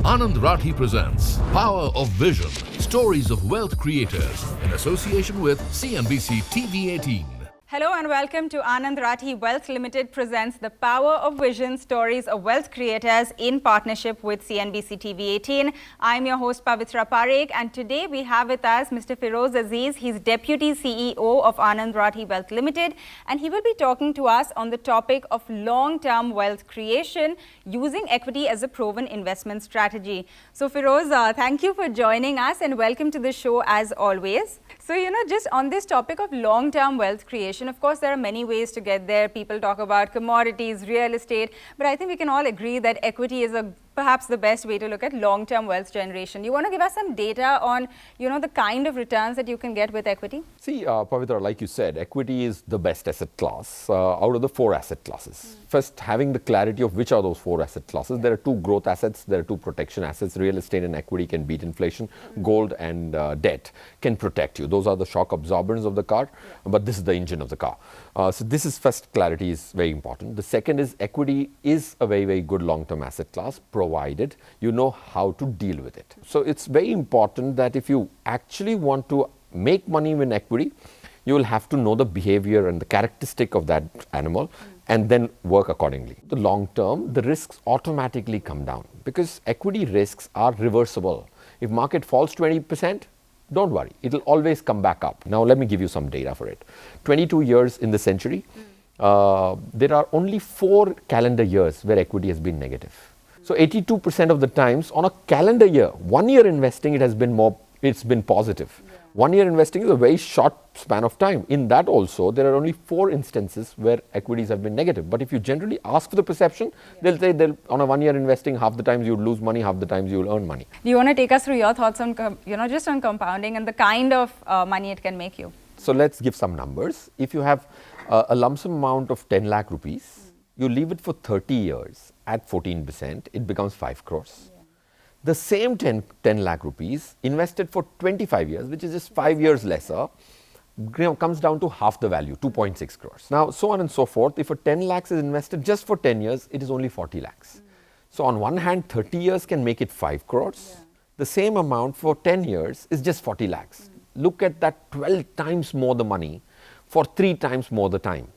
Anand Rathi presents Power of Vision, Stories of Wealth Creators in association with CNBC TV18. Hello and welcome to Anand Rathi Wealth Limited presents The Power of Vision, Stories of Wealth Creators in partnership with CNBC TV18. I'm your host Pavitra Parekh, and today we have with us Mr. Feroze Azeez. He's Deputy CEO of Anand Rathi Wealth Limited, and he will be talking to us on the topic of long-term wealth creation using equity as a proven investment strategy. So Feroze, thank you for joining us and welcome to the show as always. So, just on this topic of long-term wealth creation, of course, there are many ways to get there. People talk about commodities, real estate, but I think we can all agree that equity is perhaps the best way to look at long-term wealth generation. You want to give us some data on, the kind of returns that you can get with equity? See, Pavitra, like you said, equity is the best asset class out of the four asset classes. First, having the clarity of which are those four asset classes. There are two growth assets, there are two protection assets. Real estate and equity can beat inflation. Gold and debt can protect you. Those are the shock absorbers of the car, but this is the engine of the car. So this is first, clarity is very important. The second is equity is a very, very good long-term asset class, provided you know how to deal with it. So it's very important that if you actually want to make money in equity, you will have to know the behavior and the characteristic of that animal and then work accordingly. The long term, the risks automatically come down because equity risks are reversible. If market falls 20%, don't worry, it will always come back up. Now let me give you some data for it. 22 years in the century, there are only 4 calendar years where equity has been negative. So 82% of the times on a calendar year, 1 year investing, it's been positive. 1 year investing is a very short span of time. In that also, there are only 4 instances where equities have been negative. But if you generally ask for the perception, they'll say on a 1 year investing, half the times you'll lose money, half the times you'll earn money. Do you want to take us through your thoughts on, just on compounding and the kind of money it can make you? So let's give some numbers. If you have a lump sum amount of 10 lakh rupees, you leave it for 30 years at 14%, it becomes 5 crores. The same 10 lakh rupees invested for 25 years, which is just 5 years lesser, comes down to half the value, 2.6 crores. Now, so on and so forth. If a 10 lakhs is invested just for 10 years, it is only 40 lakhs. So on one hand, 30 years can make it 5 crores. The same amount for 10 years is just 40 lakhs. Look at that, 12 times more the money for 3 times more the time,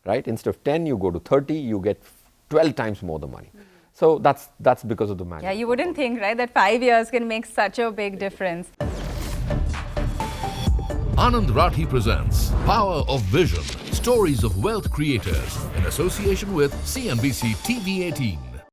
right? Instead of 10, you go to 30, you get 12 times more the money. So that's because of the magic. Yeah, you wouldn't think, right, that 5 years can make such a big difference. Anand Rathi presents Power of Vision, Stories of Wealth Creators in association with CNBC TV18.